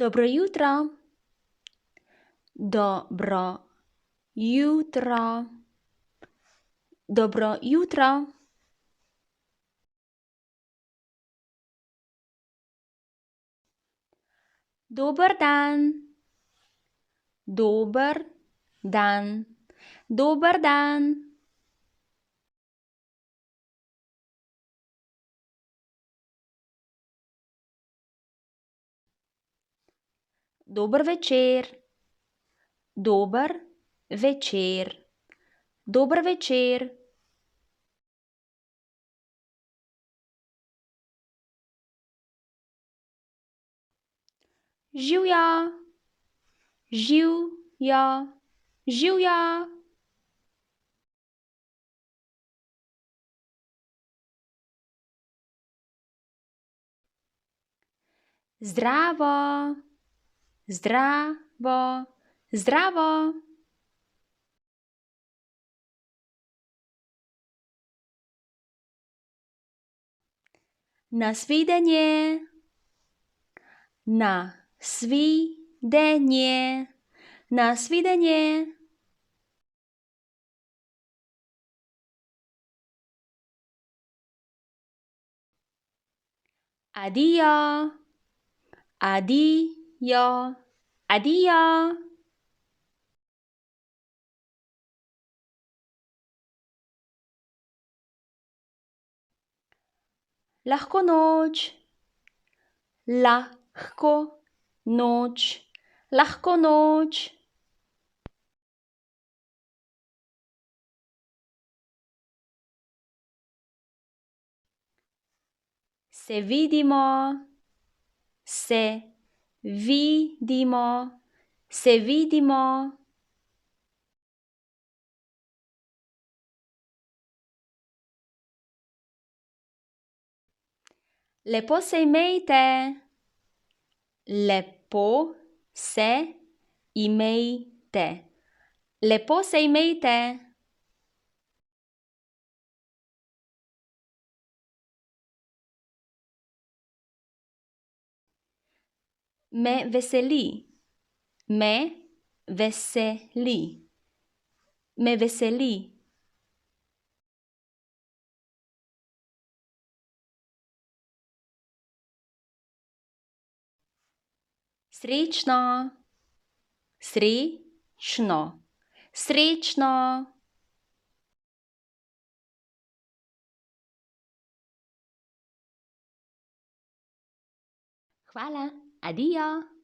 Dobro jutro. Dobro jutro. Dobro jutro. Dober dan. Dober dan. Dober dan. Dober večer. Dober večer. Dober večer. Živjo. Živjo. Živjo. Zdravo. Zdravo. Zdravo. Nasvidenje. Nasvidenje. Nasvidenje. Addio. Addio. Addio. Lahko noč. Lahko noč. Lahko noč. Se vidimo. Se vidimo. Se vidimo. Lepo se imejte. Lepo se imejte. Lepo se imejte. Me veseli. Me veseli. Me veseli. Srečno. Srečno. Srečno. Hvala. Addio.